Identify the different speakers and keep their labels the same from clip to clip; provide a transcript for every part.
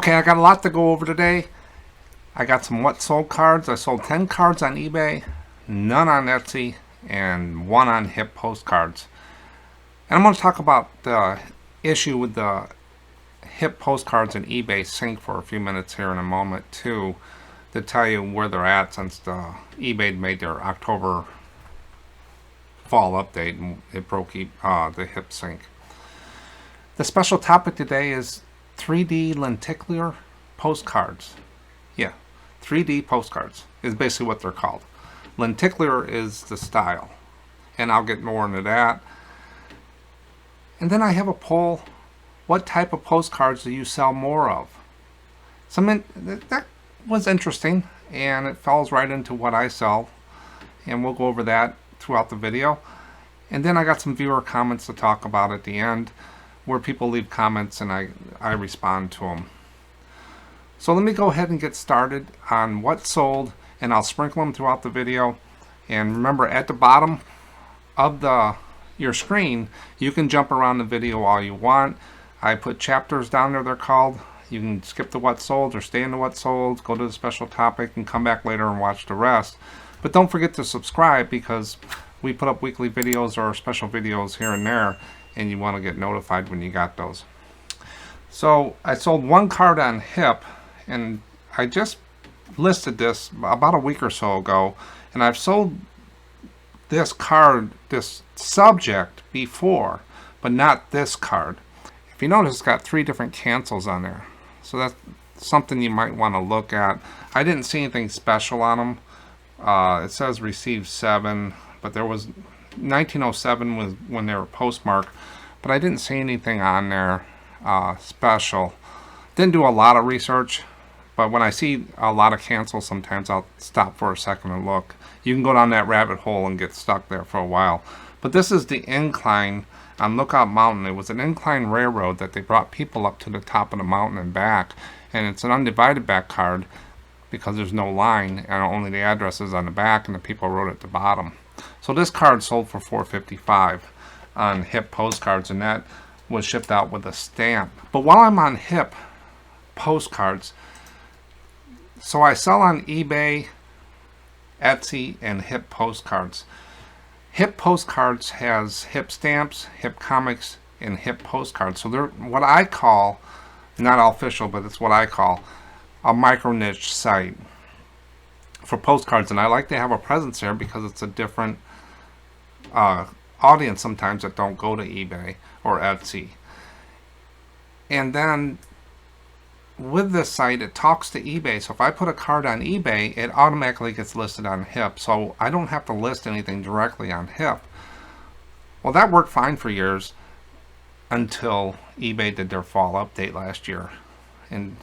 Speaker 1: Okay, I got a lot to go over today. I got some what sold cards. I sold 10 cards on eBay, none on Etsy, and 1 on Hippostcards. And I'm going to talk about the issue with the Hippostcards and eBay sync for a few minutes here in a moment too, to tell you where they're at since the eBay made their October fall update and it broke the Hip sync. The special topic today is 3D lenticular postcards. Yeah, 3D postcards is basically what they're called. Lenticular is the style, and I'll get more into that. And then I have a poll: what type of postcards do you sell more of? That was interesting, and it falls right into what I sell, and we'll go over that throughout the video. And then I got some viewer comments to talk about at the end, where people leave comments and I respond to them. So let me go ahead and get started on what sold, and I'll sprinkle them throughout the video. And remember, at the bottom of your screen, you can jump around the video all you want. I put chapters down there, they're called. You can skip the what sold or stay in the what sold, go to the special topic, and come back later and watch the rest. But don't forget to subscribe, because we put up weekly videos or special videos here and there, and you want to get notified when you got those. So I sold 1 card on Hip, and I just listed this about a week or so ago, and I've sold this card, this subject, before, but not this card. If you notice, it's got 3 different cancels on there, so that's something you might want to look at. I didn't see anything special on them. It says received 7, but there was 1907 was when they were postmarked, but I didn't see anything on there special. Didn't do a lot of research, but when I see a lot of cancels, sometimes I'll stop for a second and look. You can go down that rabbit hole and get stuck there for a while. But this is the incline on Lookout Mountain. It was an incline railroad that they brought people up to the top of the mountain and back, and it's an undivided back card because there's no line and only the address is on the back and the people wrote at the bottom. So this card sold for $4.55 on Hippostcards, and that was shipped out with a stamp. But while I'm on Hippostcards, so I sell on eBay, Etsy, and Hippostcards. Hippostcards has Hip stamps, Hip comics, and Hippostcards. So they're what I call, not official, but it's what I call a micro niche site for postcards, and I like to have a presence there because it's a different audience sometimes that don't go to eBay or Etsy. And then with this site, it talks to eBay. So if I put a card on eBay, it automatically gets listed on Hip, so I don't have to list anything directly on Hip. Well, that worked fine for years until eBay did their fall update last year, and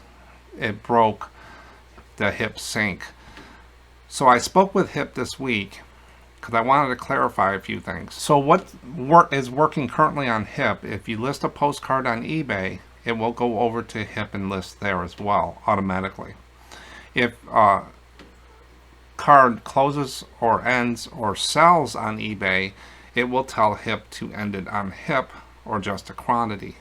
Speaker 1: it broke the Hip sync. So I spoke with Hip this week because I wanted to clarify a few things. So what is working currently on Hip, if you list a postcard on eBay, it will go over to Hip and list there as well automatically. If a card closes or ends or sells on eBay, it will tell Hip to end it on Hip or just a quantity.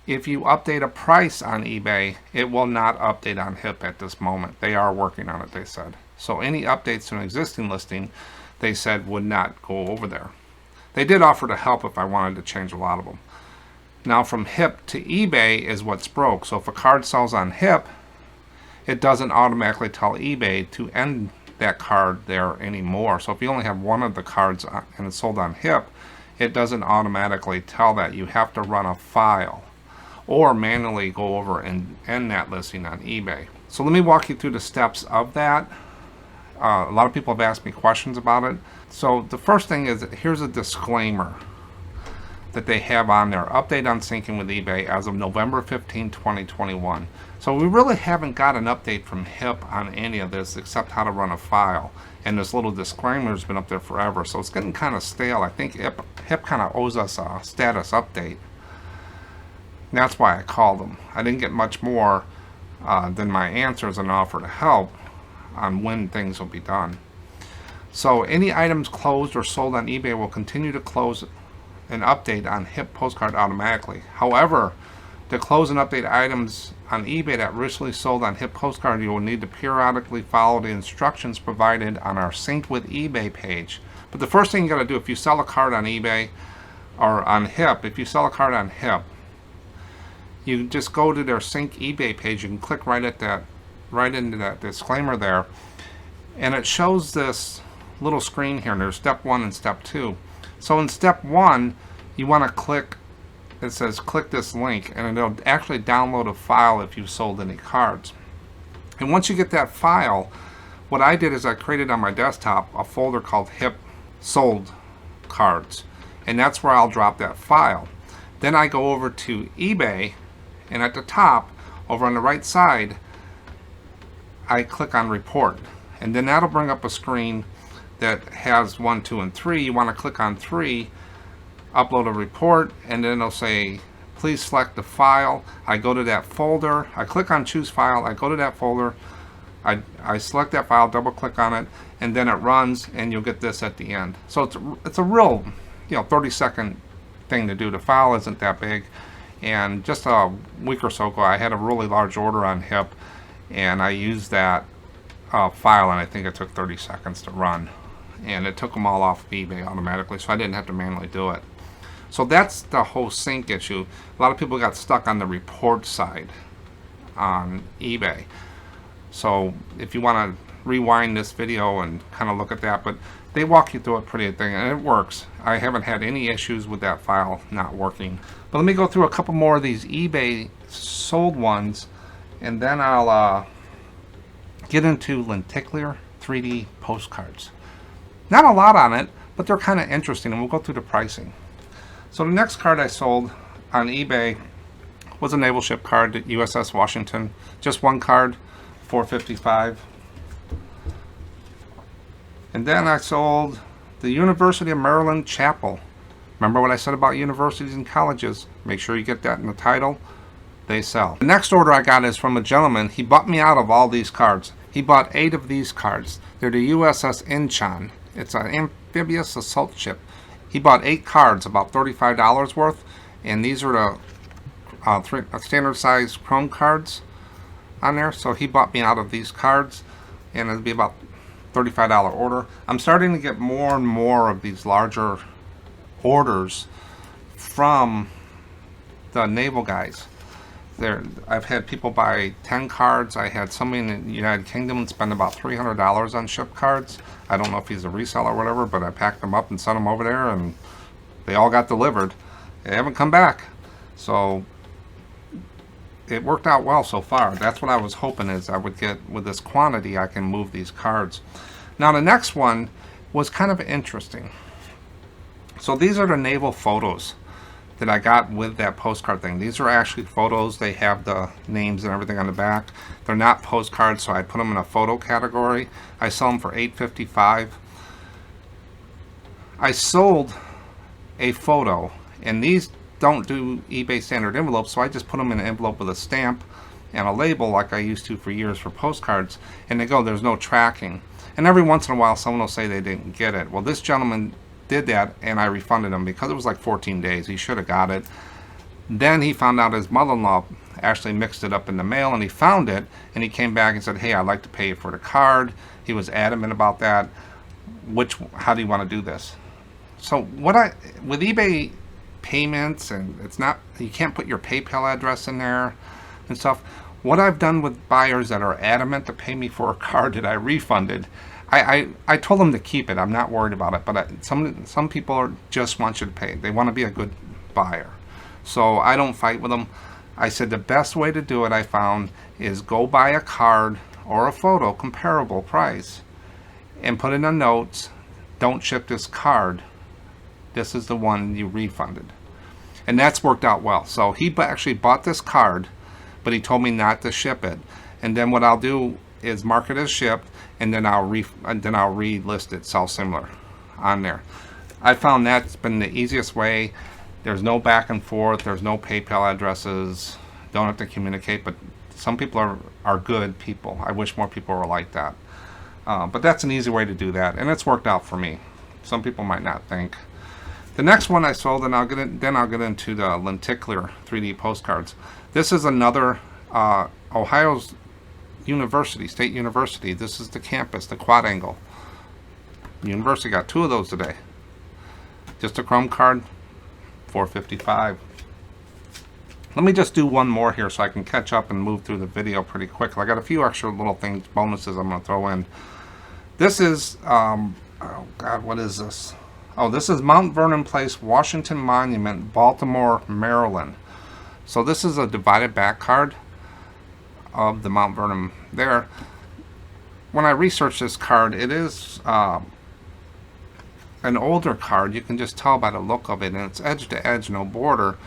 Speaker 1: If you update a price on eBay, it will not update on Hip at this moment. They are working on it, they said. So any updates to an existing listing, they said, would not go over there. They did offer to help if I wanted to change a lot of them. Now from Hip to eBay is what's broke. So if a card sells on Hip, it doesn't automatically tell eBay to end that card there anymore. So if you only have one of the cards and it's sold on Hip, it doesn't automatically tell that. You have to run a file or manually go over and end that listing on eBay. So let me walk you through the steps of that. A lot of people have asked me questions about it. So the first thing is, here's a disclaimer that they have on there: update on syncing with eBay as of November 15, 2021. So we really haven't got an update from Hip on any of this except how to run a file. And this little disclaimer has been up there forever, so it's getting kind of stale. I think Hip kind of owes us a status update. And that's why I called them. I didn't get much more than my answers and offer to help on when things will be done. So any items closed or sold on eBay will continue to close and update on Hippostcard automatically. However, To close and update items on eBay that recently sold on Hippostcard, you will need to periodically follow the instructions provided on our Sync with eBay page. But the first thing you got to do, if you sell a card on eBay or on Hip, if you sell a card on Hip, you just go to their Sync eBay page. You can click right into that disclaimer there, and it shows this little screen here. And there's step 1 and step 2. So in step 1, you want to click. It says click this link, and it'll actually download a file if you sold any cards. And once you get that file, what I did is I created on my desktop a folder called Hip Sold Cards, and that's where I'll drop that file. Then I go over to eBay, and at the top over on the right side I click on report, and then that'll bring up a screen that has 1, 2, and 3. You want to click on 3, upload a report, and then it'll say please select the file. I go to that folder, I click on choose file, I go to that folder, I select that file, double click on it, and then it runs, and you'll get this at the end. So it's a real 30-second thing to do. The file isn't that big, and just a week or so ago I had a really large order on Hip, and I used that file, and I think it took 30 seconds to run, and it took them all off of eBay automatically, so I didn't have to manually do it. So that's the whole sync issue. A lot of people got stuck on the report side on eBay. So if you want to rewind this video and kind of look at that, but they walk you through it pretty thing, and it works. I haven't had any issues with that file not working. But let me go through a couple more of these eBay sold ones, and then I'll get into Lenticular 3D postcards. Not a lot on it, but they're kind of interesting, and we'll go through the pricing. So the next card I sold on eBay was a naval ship card at USS Washington. Just one card, $4.55. And then I sold the University of Maryland Chapel. Remember what I said about universities and colleges? Make sure you get that in the title. They sell. The next order I got is from a gentleman. He bought me out of all these cards. He bought 8 of these cards. They're the USS Incheon. It's an amphibious assault ship. He bought 8 cards, about $35 worth, and these are the standard size Chrome cards on there. So he bought me out of these cards, and it'll be about $35 order. I'm starting to get more and more of these larger orders from the naval guys. I've had people buy 10 cards. I had somebody in the United Kingdom spend about $300 on ship cards. I don't know if he's a reseller or whatever, but I packed them up and sent them over there, and they all got delivered. They haven't come back. So it worked out well so far. That's what I was hoping, is I would get, with this quantity, I can move these cards. Now the next one was kind of interesting. So these are the naval photos that I got with that postcard thing. These are actually photos. They have the names and everything on the back. They're not postcards, so I put them in a photo category. I sell them for $8.55. I sold a photo, and these don't do eBay standard envelopes, so I just put them in an envelope with a stamp and a label like I used to for years for postcards, and they go, there's no tracking. And every once in a while someone will say they didn't get it. Well, this gentleman did that, and I refunded him because it was like 14 days. He should have got it. Then he found out his mother-in-law actually mixed it up in the mail, and he found it, and he came back and said, hey, I'd like to pay you for the card. He was adamant about that. How do you want to do this? So with eBay payments, and it's not, you can't put your PayPal address in there and stuff. What I've done with buyers that are adamant to pay me for a card that I refunded, I told them to keep it. I'm not worried about it, but some people just want you to pay. They want to be a good buyer. So I don't fight with them. I said the best way to do it, I found, is go buy a card or a photo, comparable price, and put in the notes, don't ship this card. This is the one you refunded. And that's worked out well. So he actually bought this card, but he told me not to ship it. And then what I'll do is mark it as shipped, and then I'll relist it, sell similar on there. I found that's been the easiest way. There's no back and forth. There's no PayPal addresses. Don't have to communicate. But some people are good people. I wish more people were like that. But that's an easy way to do that, and it's worked out for me. Some people might not think. The next one I sold, and I'll get into the Lenticular 3D postcards. This is another Ohio's University, State University. This is the campus, the quad angle. University got 2 of those today. Just a chrome card, $4.55. Let me just do one more here so I can catch up and move through the video pretty quick. I got a few extra little things, bonuses I'm going to throw in. This is, oh God, what is this? Oh, this is Mount Vernon Place, Washington Monument, Baltimore, Maryland. So this is a divided back card of the Mount Vernon there. When I researched this card, it is an older card. You can just tell by the look of it, and it's edge to edge, no border.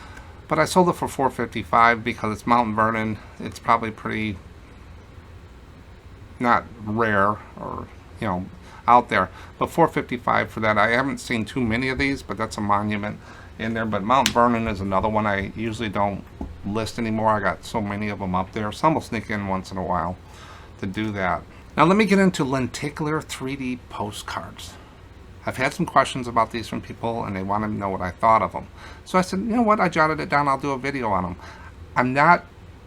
Speaker 1: But I sold it for $4.55 because it's Mount Vernon. It's probably pretty not rare or, you know, out there. But $4.55 for that. I haven't seen too many of these, but that's a monument in there. But Mount Vernon is another one I usually don't list anymore. I got so many of them up there. Some will sneak in once in a while to do that. Now let me get into lenticular 3D postcards. I've had some questions about these from people, and they wanted to know what I thought of them. So I said, you know what, I jotted it down, I'll do a video on them. I'm not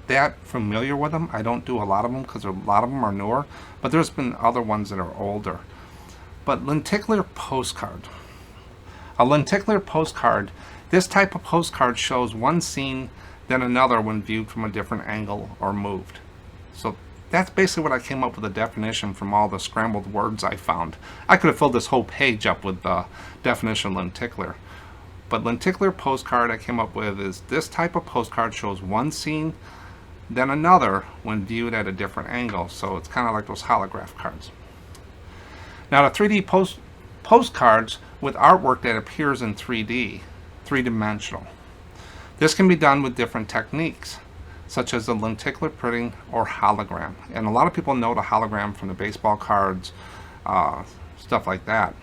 Speaker 1: that familiar with them. I don't do a lot of them because a lot of them are newer, but there's been other ones that are older. But lenticular postcard. A lenticular postcard, this type of postcard shows one scene then another when viewed from a different angle or moved. So that's basically what I came up with a definition from all the scrambled words I found. I could have filled this whole page up with the definition of lenticular. But lenticular postcard I came up with is this type of postcard shows one scene, then another when viewed at a different angle. So it's kind of like those holograph cards. Now the 3D postcards with artwork that appears in 3D, three-dimensional. This can be done with different techniques, such as the lenticular printing or hologram. And a lot of people know the hologram from the baseball cards, stuff like that.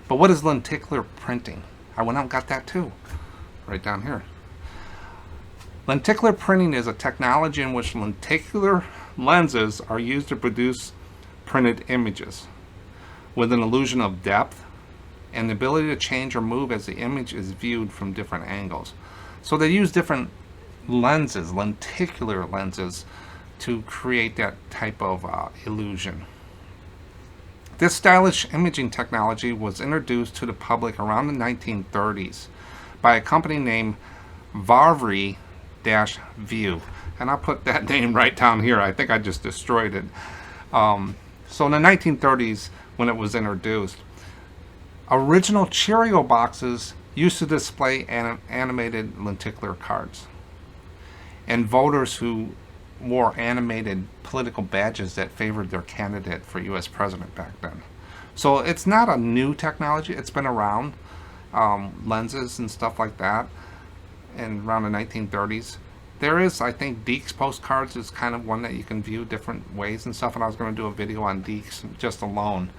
Speaker 1: But what is lenticular printing? I went out and got that too, right down here. Lenticular printing is a technology in which lenticular lenses are used to produce printed images with an illusion of depth and the ability to change or move as the image is viewed from different angles. So they use different lenses, lenticular lenses, to create that type of illusion. This stylish imaging technology was introduced to the public around the 1930s by a company named Varvry-View. And I'll put that name right down here. I think I just destroyed it. So in the 1930s, when it was introduced, original Cheerio boxes used to display animated lenticular cards. And voters who wore animated political badges that favored their candidate for U.S. president back then. So it's not a new technology. It's been around, lenses and stuff like that, and around the 1930s. There is, I think, Deeks postcards is kind of one that you can view different ways and stuff, and I was going to do a video on Deeks just alone,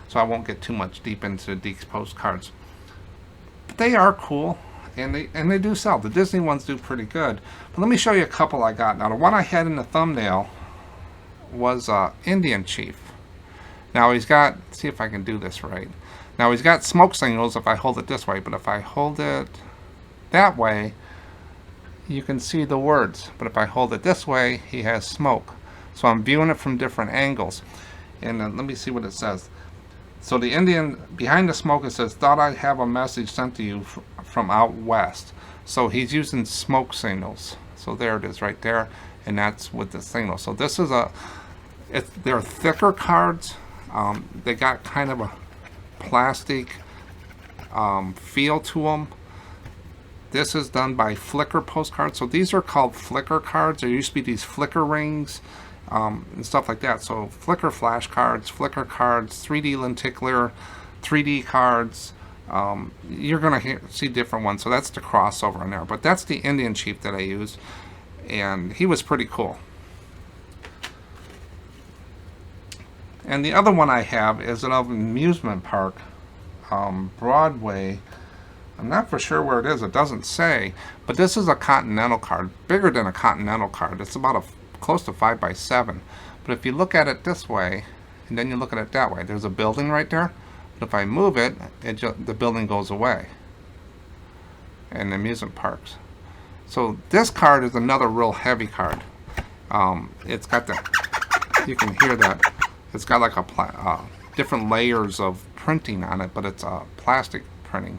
Speaker 1: so I won't get too much deep into Deeks postcards. But they are cool. And they do sell. The Disney ones do pretty good. But let me show you a couple I got. Now, the one I had in the thumbnail was Indian Chief. Now, he's got, let's see if I can do this right. Now, he's got smoke signals if I hold it this way. But if I hold it that way, you can see the words. But if I hold it this way, he has smoke. So I'm viewing it from different angles. And let me see what it says. So the Indian, behind the smoke, it says, thought I'd have a message sent to you from out west. So he's using smoke signals. So there it is right there. And that's with the signal. So this is they're thicker cards. They got kind of a plastic feel to them. This is done by Flickr postcards. So these are called Flickr cards. There used to be these Flickr rings. And stuff like that. So Flickr flash cards, Flickr cards, 3D lenticular, 3D cards. You're going to see different ones. So that's the crossover in there. But that's the Indian Chief that I used. And he was pretty cool. And the other one I have is an amusement park, Broadway. I'm not for sure where it is. It doesn't say. But this is a Continental card. Bigger than a Continental card. It's about close to 5x7. But if you look at it this way, and then you look at it that way, there's a building right there. But if I move it, the building goes away. And amusement parks. So this card is another real heavy card. It's got the, you can hear that, it's got like a different layers of printing on it, but it's plastic printing.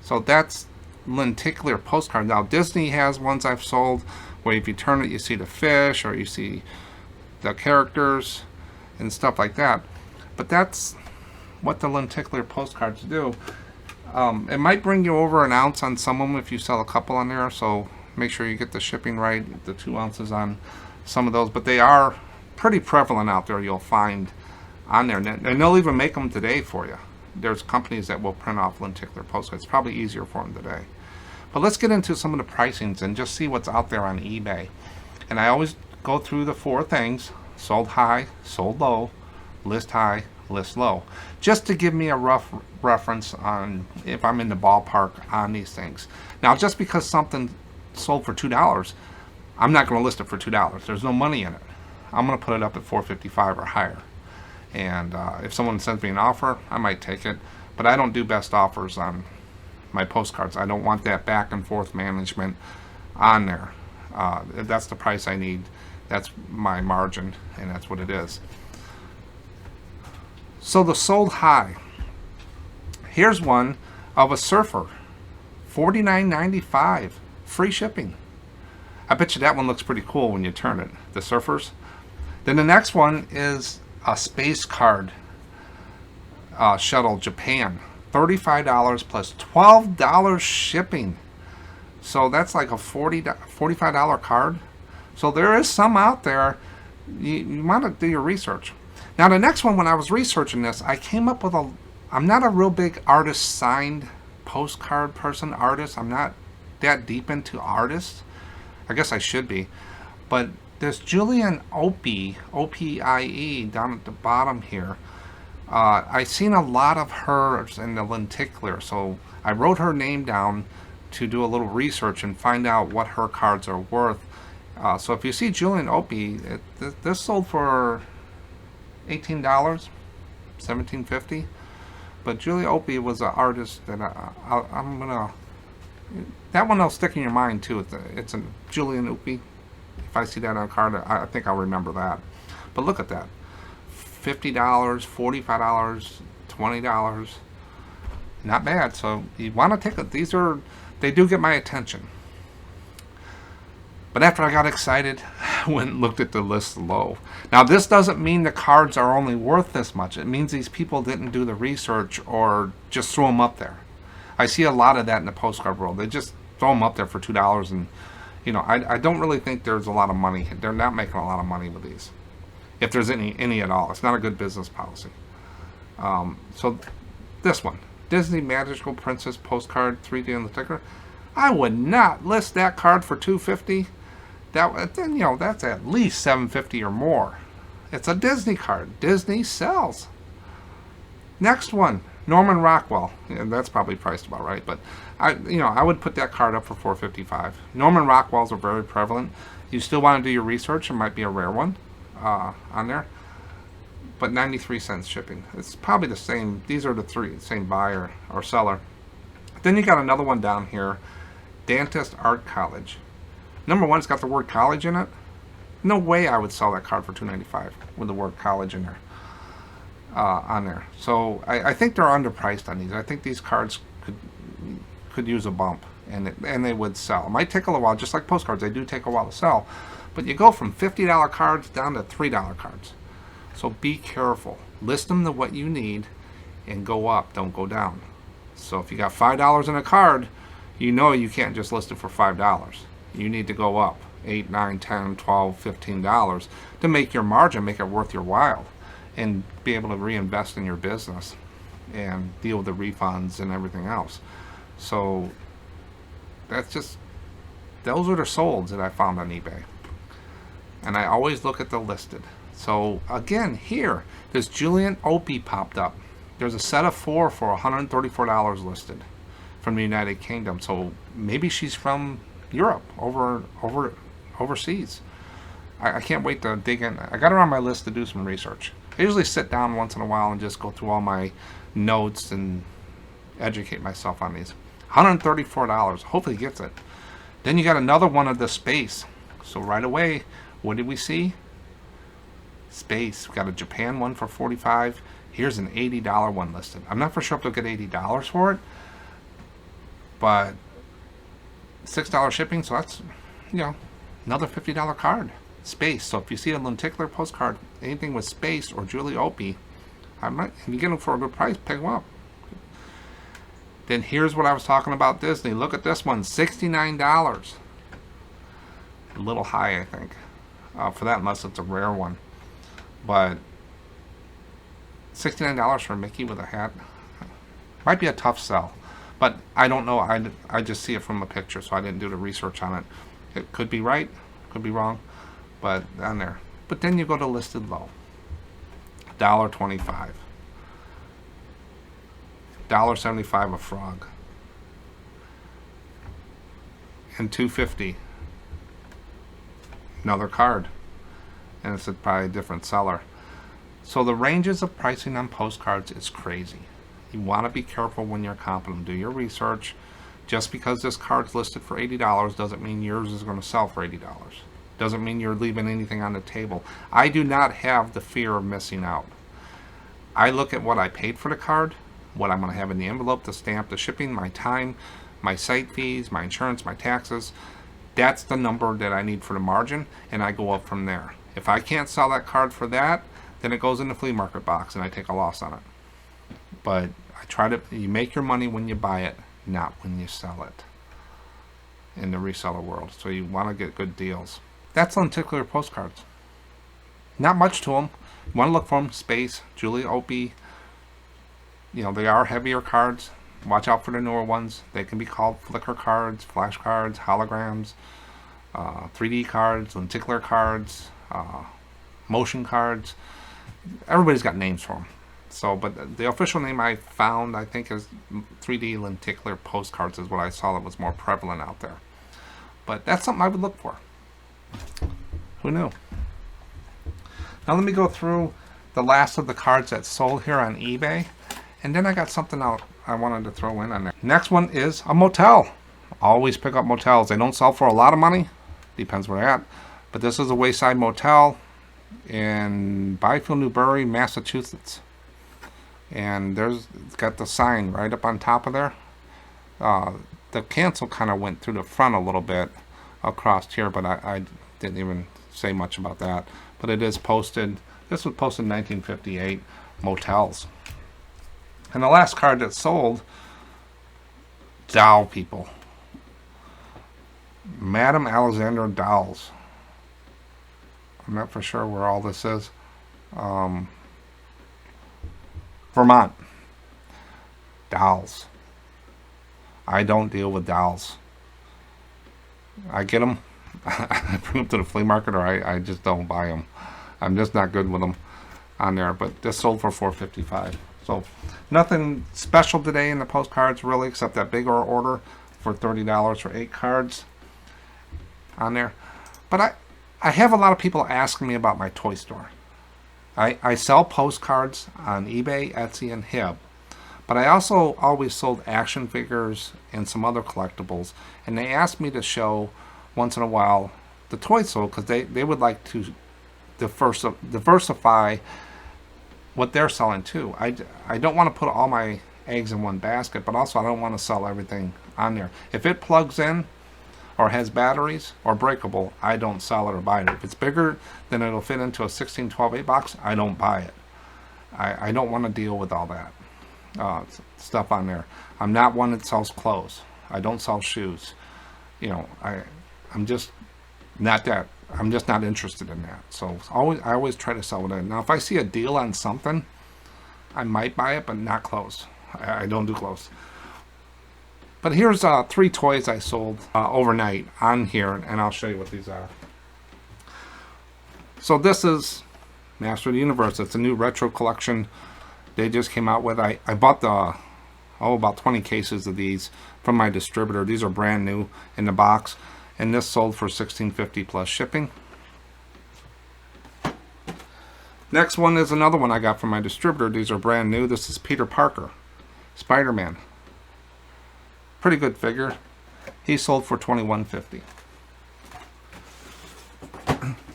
Speaker 1: So that's Lenticular Postcard. Now Disney has ones I've sold where if you turn it you see the fish or you see the characters and stuff like that. But that's what the Lenticular Postcards do. It might bring you over an ounce on some of them if you sell a couple on there, so make sure you get the shipping right, the 2 ounces on some of those. But they are pretty prevalent out there, you'll find on there. And they'll even make them today for you. There's companies that will print off Lenticular Postcards. It's probably easier for them today. But let's get into some of the pricings and just see what's out there on eBay. And I always go through the 4 things: sold high, sold low, list high, list low, just to give me a rough reference on if I'm in the ballpark on these things. Now, just because something sold for $2, I'm not going to list it for $2. There's no money in it. I'm going to put it up at $4.55 or higher. And if someone sends me an offer, I might take it. But I don't do best offers on my postcards. I don't want that back and forth management on there. That's the price I need. That's my margin, and that's what it is. So the sold high. Here's one of a surfer, $49.95, free shipping. I bet you that one looks pretty cool when you turn it, the surfers. Then the next one is a space card shuttle, Japan, $35 plus $12 shipping. So that's like a $45 card. So there is some out there. You want to do your research. Now the next one, when I was researching this, I came up with I'm not a real big artist signed postcard person, artist. I'm not that deep into artists. I guess I should be. But there's Julian Opie, O-P-I-E, down at the bottom here. I've seen a lot of hers in the lenticular, so I wrote her name down to do a little research and find out what her cards are worth. So if you see Julian Opie, this sold for $18, $17.50. But Julia Opie was an artist that I'm gonna. That one will stick in your mind too. It's a Julian Opie. If I see that on a card, I think I'll remember that. But look at that: $50, $45, $20. Not bad. So you want to take it. They do get my attention. But after I got excited, I went and looked at the list low. Now, this doesn't mean the cards are only worth this much. It means these people didn't do the research or just throw them up there. I see a lot of that in the postcard world. They just throw them up there for $2. And, I don't really think there's a lot of money. They're not making a lot of money with these, if there's any at all. It's not a good business policy. So this one, Disney Magical Princess Postcard 3D on the ticker. I would not list that card for $250. That's at least $750 or more. It's a Disney card. Disney sells. Next one, Norman Rockwell. And that's probably priced about right, but I would put that card up for $4.55. Norman Rockwells are very prevalent. You still want to do your research. It might be a rare one on there, but 93 cents shipping. It's probably the same. These are the same buyer or seller. Then you got another one down here, Dentist Art College. Number one, it's got the word college in it. No way I would sell that card for $2.95 with the word college in there on there. So I think they're underpriced on these. I think these cards could use a bump, and they would sell. It might take a little while, just like postcards. They do take a while to sell, but you go from $50 cards down to $3 cards. So be careful. List them to what you need, and go up. Don't go down. So if you got $5 in a card, you can't just list it for $5. You need to go up $8, $9, $10, $12, $15 to make your margin, make it worth your while, and be able to reinvest in your business and deal with the refunds and everything else. So those are the solds that I found on eBay. And I always look at the listed. So again, here, this Julian Opie popped up. There's a set of 4 for $134 listed from the United Kingdom. So maybe she's from Europe, overseas. I can't wait to dig in. I got her on my list to do some research. I usually sit down once in a while and just go through all my notes and educate myself on these. $134. Hopefully he gets it. Then you got another one of the space. So right away, what did we see? Space. We got a Japan one for $45. Here's an $80 one listed. I'm not for sure if they'll get $80 for it, but $6 shipping, so that's, another $50 card. Space. So if you see a lenticular postcard, anything with space or Julie Opie, if you get them for a good price, pick them up. Then here's what I was talking about Disney. Look at this one, $69. A little high, I think, for that, unless it's a rare one. But $69 for Mickey with a hat might be a tough sell. But I don't know. I just see it from a picture, so I didn't do the research on it. It could be right, could be wrong, but on there. But then you go to listed low. $1.25. $1.75 a frog. And $2.50. Another card. And it's probably a different seller. So the ranges of pricing on postcards is crazy. You want to be careful when you're comping them. Do your research. Just because this card's listed for $80 doesn't mean yours is going to sell for $80. Doesn't mean you're leaving anything on the table. I do not have the fear of missing out. I look at what I paid for the card, what I'm going to have in the envelope, the stamp, the shipping, my time, my site fees, my insurance, my taxes. That's the number that I need for the margin, and I go up from there. If I can't sell that card for that, then it goes in the flea market box and I take a loss on it. But I try to, you make your money when you buy it, not when you sell it in the reseller world. So you want to get good deals. That's lenticular postcards. Not much to them. You want to look for them. Space, Julie Opie. They are heavier cards. Watch out for the newer ones. They can be called flicker cards, flash cards, holograms, 3D cards, lenticular cards, motion cards. Everybody's got names for them. So, but the official name I found, I think, is 3D lenticular postcards is what I saw that was more prevalent out there. But that's something I would look for. Who knew? Now let me go through the last of the cards that sold here on eBay. And then I got something else I wanted to throw in on there. Next one is a motel. Always pick up motels. They don't sell for a lot of money. Depends where they're at. But this is a wayside motel in Byfield, Newbury, Massachusetts. And it's got the sign right up on top of there. The cancel kind of went through the front a little bit across here, but I didn't even say much about that. But it is posted. This was posted in 1958. Motels. And the last card that sold, doll people. Madame Alexandra dolls. I'm not for sure where all this is. Vermont. Dolls. I don't deal with dolls. I get them. I bring them to the flea market, or I just don't buy them. I'm just not good with them on there. But this sold for $4.55. So nothing special today in the postcards really, except that big order for $30 for 8 cards on there. But I have a lot of people asking me about my toy store. I sell postcards on eBay, Etsy, and Hib. But I also always sold action figures and some other collectibles. And they asked me to show once in a while the toys sold because they would like to diversify what they're selling too. I don't want to put all my eggs in one basket, but also I don't want to sell everything on there. If it plugs in or has batteries or breakable, I don't sell it or buy it. If it's bigger than it'll fit into a 16, 12, 8 box, I don't buy it. I don't want to deal with all that stuff on there. I'm not one that sells clothes. I don't sell shoes. I'm just not that. I'm just not interested in that. So I always try to sell it in. Now, if I see a deal on something, I might buy it, but not clothes. I don't do clothes. But here's 3 toys I sold overnight on here, and I'll show you what these are. So this is Master of the Universe. It's a new retro collection they just came out with. I bought about 20 cases of these from my distributor. These are brand new in the box. And this sold for $16.50 plus shipping. Next one is another one I got from my distributor. These are brand new. This is Peter Parker, Spider-Man. Pretty good figure. He sold for $21.50.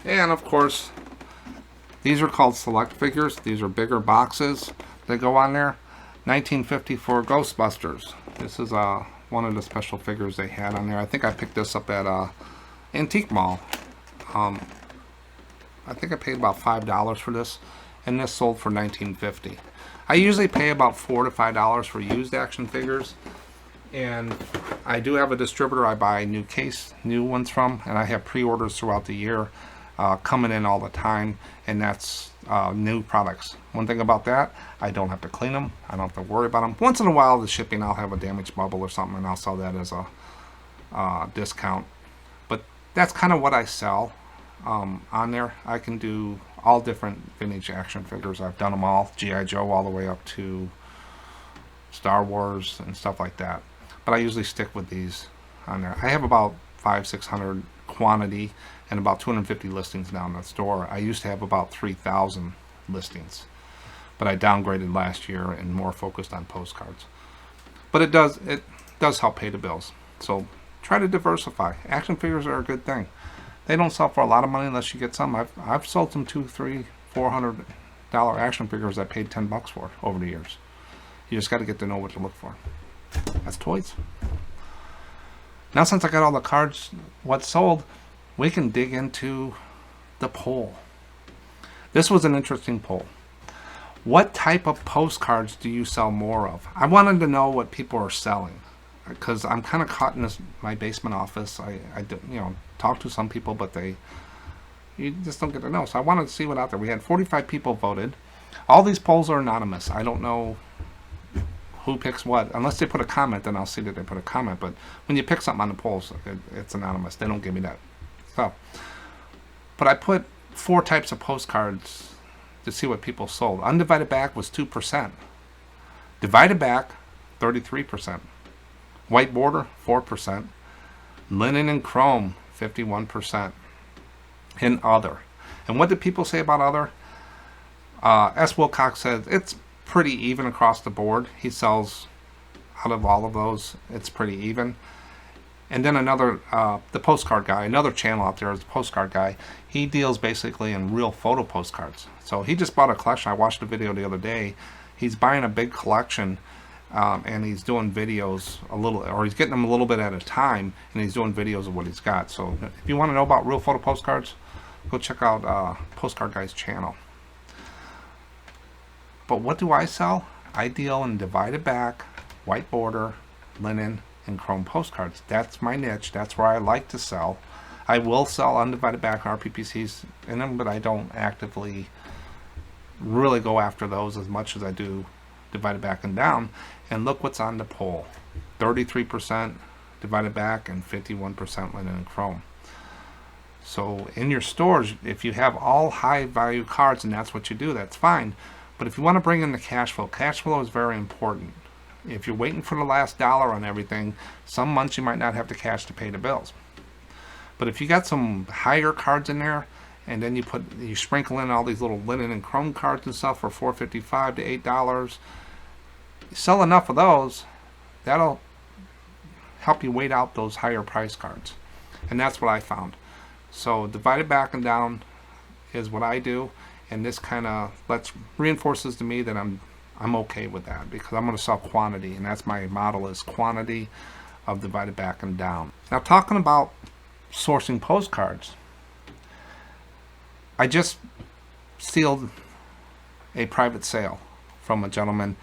Speaker 1: And of course, these are called select figures. These are bigger boxes that go on there. 1950 for Ghostbusters. This is one of the special figures they had on there. I think I picked this up at Antique Mall. I think I paid about $5 for this, and this sold for $19.50. I usually pay about $4 to $5 for used action figures, and I do have a distributor I buy new ones from, and I have pre-orders throughout the year coming in all the time, and that's new products. One thing about that, I don't have to clean them. I don't have to worry about them. Once in a while, the shipping, I'll have a damaged bubble or something, and I'll sell that as a discount. But that's kind of what I sell on there. I can do all different vintage action figures. I've done them all, G.I. Joe all the way up to Star Wars and stuff like that. But I usually stick with these on there. I have about 500-600 quantity and about 250 listings now in the store. I used to have about 3,000 listings, but I downgraded last year and more focused on postcards. But it does help pay the bills. So try to diversify. Action figures are a good thing. They don't sell for a lot of money unless you get some. I've sold some $200, $300, $400 action figures I paid $10 for over the years. You just got to get to know what to look for. That's toys. Now, since I got all the cards, what's sold, we can dig into the poll. This was an interesting poll. What type of postcards do you sell more of? I wanted to know what people are selling, because I'm kind of caught in my basement office. I talk to some people, but you just don't get to know. So I wanted to see what out there. We had 45 people voted. All these polls are anonymous. I don't know who picks what. Unless they put a comment, then I'll see that they put a comment. But when you pick something on the polls, it's anonymous. They don't give me that stuff. But I put 4 types of postcards to see what people sold. Undivided back was 2%. Divided back, 33%. White border, 4%. Linen and chrome, 51%. And other. And what did people say about other? S. Wilcox says it's pretty even across the board. He sells, out of all of those, it's pretty even. And then another, the Postcard guy, another channel out there is the Postcard guy. He deals basically in real photo postcards. So he just bought a collection. I watched a video the other day. He's buying a big collection, and he's doing videos he's getting them a little bit at a time, and he's doing videos of what he's got. So if you want to know about real photo postcards, go check out Postcard Guy's channel. But what do I sell? I deal in divided back, white border, linen, and chrome postcards. That's my niche. That's where I like to sell. I will sell undivided back RPPCs in them, but I don't actively really go after those as much as I do divided back and down. And look what's on the poll. 33% divided back and 51% linen and chrome. So in your stores, if you have all high value cards and that's what you do, that's fine. But if you want to bring in the cash flow is very important. If you're waiting for the last dollar on everything, some months you might not have the cash to pay the bills. But if you got some higher cards in there, and then you sprinkle in all these little linen and chrome cards and stuff for $4.55 to $8, you sell enough of those, that'll help you wait out those higher price cards. And that's what I found. So divided back and down is what I do, and this kind of reinforces to me that I'm okay with that, because I'm going to sell quantity, and that's my model, is quantity of divided back and down. Now, talking about sourcing postcards, I just sealed a private sale from a gentleman.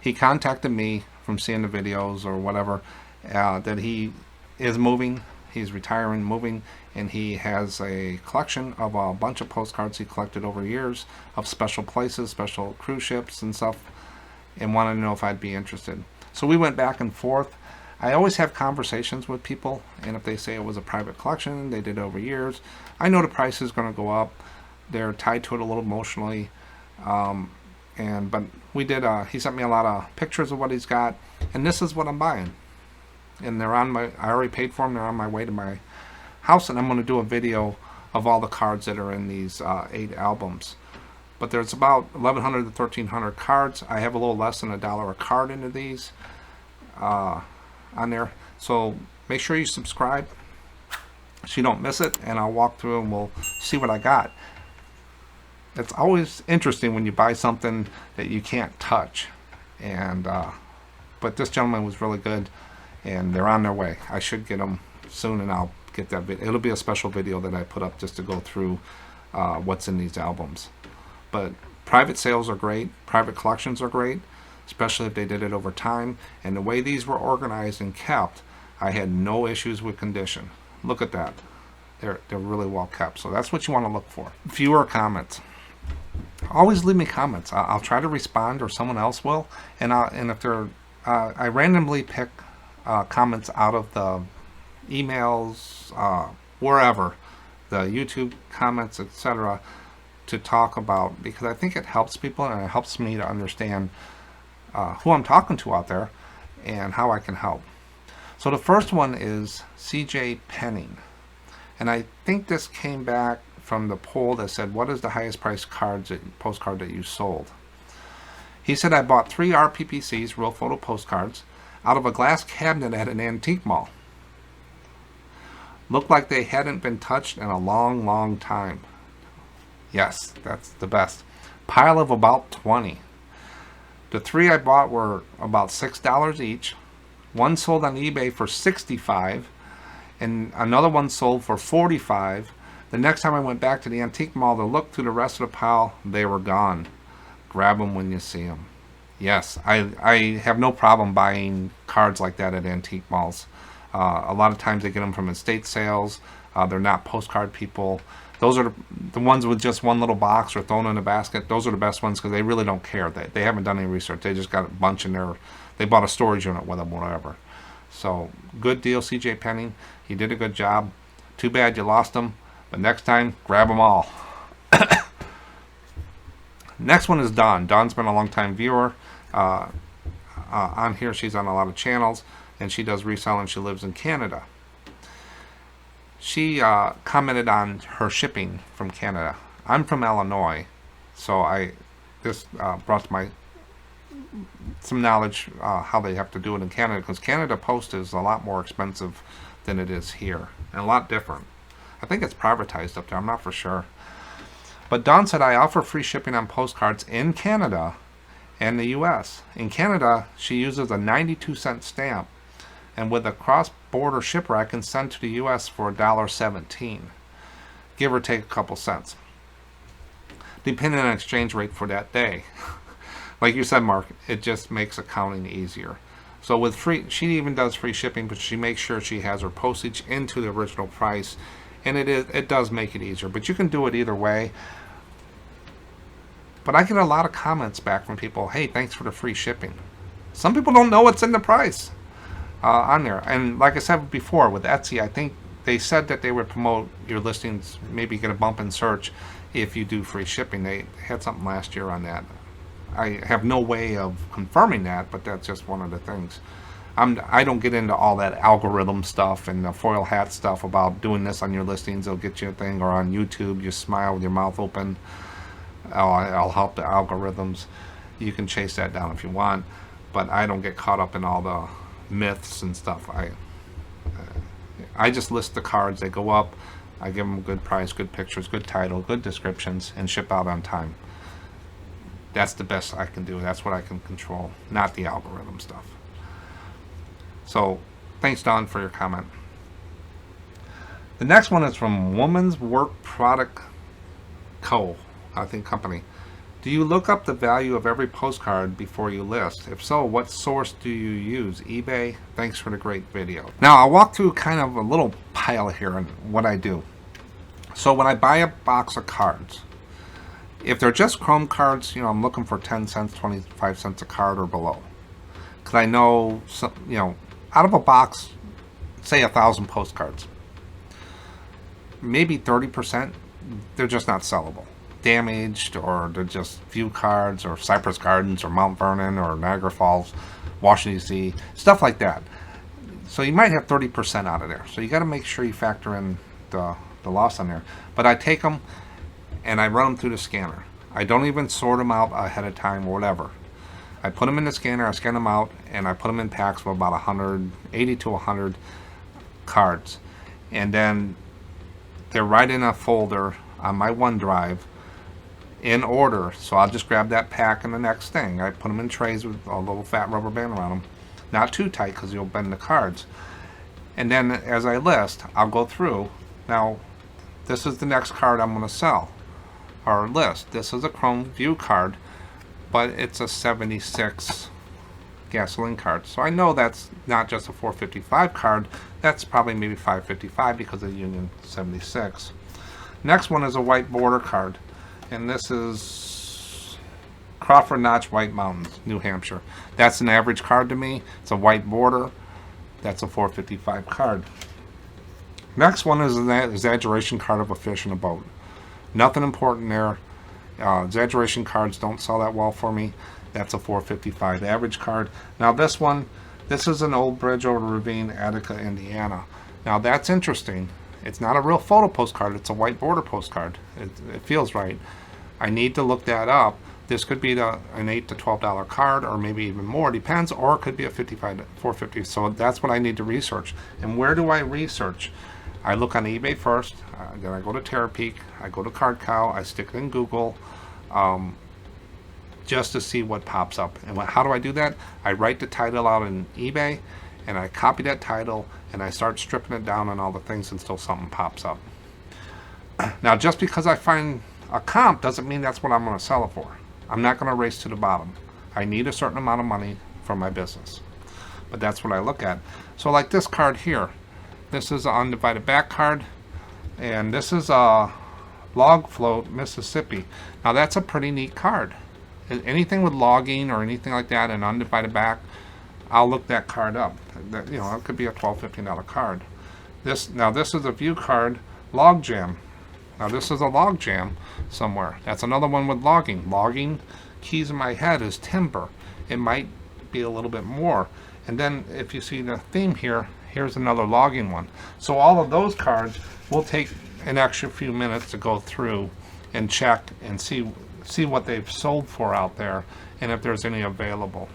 Speaker 1: He contacted me from seeing the videos or whatever, that he is moving, he's retiring, moving, and he has a collection of a bunch of postcards he collected over years of special places, special cruise ships and stuff, and wanted to know if I'd be interested. So we went back and forth. I always have conversations with people, and if they say it was a private collection, they did over years, I know the price is going to go up. They're tied to it a little emotionally, but we did. He sent me a lot of pictures of what he's got, and this is what I'm buying. And they're on my. I already paid for them. They're on my way to my house, and I'm going to do a video of all the cards that are in these 8 albums. But there's about 1,100 to 1,300 cards. I have a little less than $1 a card into these on there. So make sure you subscribe so you don't miss it, and I'll walk through and we'll see what I got. It's always interesting when you buy something that you can't touch, and but this gentleman was really good, and they're on their way. I should get them soon, and I'll get that video. It'll be a special video that I put up just to go through what's in these albums. But private sales are great, private collections are great, especially if they did it over time, and the way these were organized and kept, I had no issues with condition. Look at that. They're really well kept, so that's what you want to look for. Viewer comments. Always leave me comments. I'll try to respond, or someone else will, and if they're I randomly pick comments out of the emails, wherever, the YouTube comments, etc., to talk about, because I think it helps people and it helps me to understand who I'm talking to out there and how I can help. So the first one is CJ Penning, and I think this came back from the poll that said, what is the highest priced postcard that you sold? He said, I bought 3 RPPCs, real photo postcards, out of a glass cabinet at an antique mall. Looked like they hadn't been touched in a long, long time. Yes, that's the best. Pile of about 20. The 3 I bought were about $6 each. One sold on eBay for $65, and another one sold for $45. The next time I went back to the antique mall to look through the rest of the pile, they were gone. Grab them when you see them. Yes, I have no problem buying cards like that at antique malls. A lot of times they get them from estate sales. They're not postcard people. Those are the ones with just one little box or thrown in a basket. Those are the best ones because they really don't care. They haven't done any research. They just got a bunch in there. They bought a storage unit with them, whatever. So, good deal, CJ Penning. You did a good job. Too bad you lost them, but next time, grab them all. Next one is Dawn. Dawn's been a long-time viewer on here. She's on a lot of channels, and she does reselling. She lives in Canada. She commented on her shipping from Canada. I'm from Illinois, so this brought to some knowledge how they have to do it in Canada, because Canada Post is a lot more expensive than it is here, and a lot different. I think it's privatized up there. I'm not for sure. But Dawn said, I offer free shipping on postcards in Canada and the US. In Canada, she uses a 92-cent stamp, and with a cross-border shipper, I can send to the US for $1.17, give or take a couple cents, depending on exchange rate for that day. Like you said, Mark, it just makes accounting easier. So with she even does free shipping, but she makes sure she has her postage into the original price, and it does make it easier. But you can do it either way. But I get a lot of comments back from people, hey, thanks for the free shipping. Some people don't know what's in the price on there. And like I said before, with Etsy, I think they said that they would promote your listings, maybe get a bump in search if you do free shipping. They had something last year on that. I have no way of confirming that, but that's just one of the things. I don't get into all that algorithm stuff and the foil hat stuff about doing this on your listings. It'll get you a thing, or on YouTube, you smile with your mouth open. I'll help the algorithms. You can chase that down if you want, but I don't get caught up in all the myths and stuff. I just list the cards. They go up. I give them a good price, good pictures, good title, good descriptions, and ship out on time. That's the best I can do. That's what I can control, not the algorithm stuff. So, thanks, Don, for your comment. The next one is from Woman's Work Product Co., I think company. Do you look up the value of every postcard before you list? If so, what source do you use? eBay? Thanks for the great video. Now, I'll walk through kind of a little pile here and what I do. So when I buy a box of cards, if they're just Chrome cards, I'm looking for 10 cents, 25 cents a card or below. Because I know, out of a box, say 1,000 postcards, maybe 30%, they're just not sellable. Damaged, or they're just few cards, or Cypress Gardens, or Mount Vernon, or Niagara Falls, Washington D.C., stuff like that. So you might have 30% out of there. So you got to make sure you factor in the loss on there. But I take them and I run them through the scanner. I don't even sort them out ahead of time or whatever. I put them in the scanner, I scan them out, and I put them in packs of about 80 to 100. cards, and then they're right in a folder on my OneDrive in order. So I'll just grab that pack and the next thing. I put them in trays with a little fat rubber band around them, not too tight because you'll bend the cards. And then as I list, I'll go through. Now this is the next card I'm going to sell or list. This is a Chrome View card, but it's a 76 gasoline card. So I know that's not just a 455 card, that's probably maybe 555 because of Union 76. Next one is a white border card, and this is Crawford Notch White Mountains, New Hampshire. That's an average card to me. It's a white border. That's a 455 card. Next one is an exaggeration card of a fish in a boat. Nothing important there. Exaggeration cards don't sell that well for me. That's a 455 average card. Now this one, this is an old bridge over the ravine, Attica, Indiana. Now that's interesting. It's not a real photo postcard. It's a white border postcard. It feels right. I need to look that up. This could be an $8 to $12 card, or maybe even more, depends, or it could be a 55 to 450. So that's what I need to research. And where do I research? I look on eBay first, then I go to Terapeak, I go to Card Cow, I stick it in Google, just to see what pops up. And how do I do that? I write the title out in eBay, and I copy that title, and I start stripping it down on all the things until something pops up. Now, just because I find a comp doesn't mean that's what I'm going to sell it for. I'm not going to race to the bottom. I need a certain amount of money for my business. But that's what I look at. So like this card here. This is an undivided back card. And this is a Log Float, Mississippi. Now that's a pretty neat card. Anything with logging or anything like that and undivided back, I'll look that card up. That, you know, it could be a $12, $15 card. This is a view card, Log Jam. Now this is a log jam somewhere. That's another one with logging. Logging, keys in my head is timber. It might be a little bit more. And then if you see the theme here, here's another logging one. So all of those cards will take an extra few minutes to go through and check and see what they've sold for out there and if there's any available.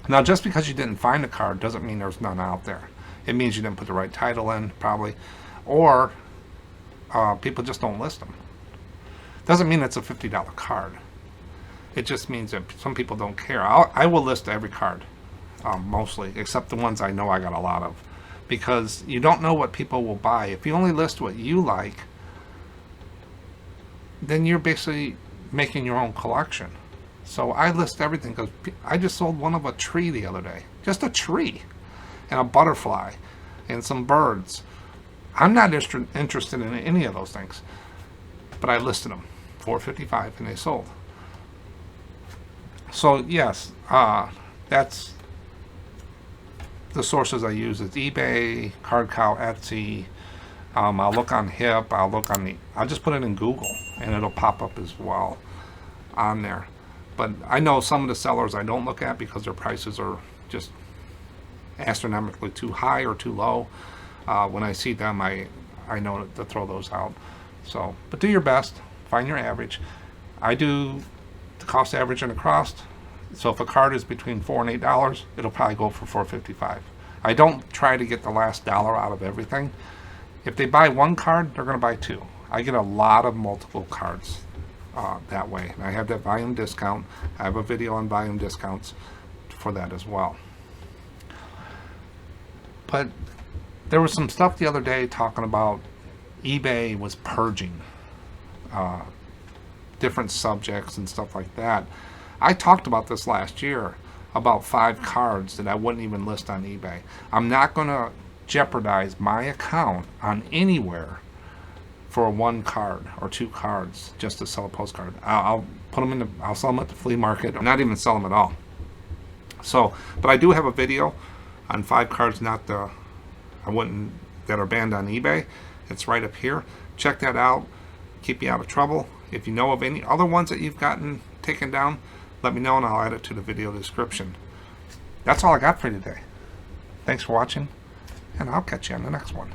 Speaker 1: Now just because you didn't find a card doesn't mean there's none out there. It means you didn't put the right title in, probably, or people just don't list them. Doesn't mean it's a $50 card. It just means that some people don't care. I will list every card, mostly, except the ones I know I got a lot of, because you don't know what people will buy. If you only list what you like, then you're basically making your own collection. So I list everything, because I just sold one of a tree the other day. Just a tree. And a butterfly. And some birds. I'm not interested in any of those things. But I listed them. $4.55 and they sold. So yes, that's the sources I use. It's eBay, Card Cow, Etsy. I'll look on Hip. I'll just put it in Google and it'll pop up as well on there. But I know some of the sellers I don't look at because their prices are just astronomically too high or too low. When I see them, I know to throw those out. So, but do your best. Find your average. I do the cost average and across. So if a card is between $4 and $8, it'll probably go for $4.55. I don't try to get the last dollar out of everything. If they buy one card, they're going to buy two. I get a lot of multiple cards that way. And I have that volume discount. I have a video on volume discounts for that as well. But there was some stuff the other day talking about eBay was purging different subjects and stuff like that. I talked about this last year about 5 cards that I wouldn't even list on eBay. I'm not going to jeopardize my account on anywhere for 1 card or 2 cards just to sell a postcard. I'll put them in I'll sell them at the flea market, or not even sell them at all. So, but I do have a video on 5 cards that are banned on eBay. It's right up here. Check that out. Keep you out of trouble. If you know of any other ones that you've gotten taken down, let me know and I'll add it to the video description. That's all I got for you today. Thanks for watching, and I'll catch you on the next one.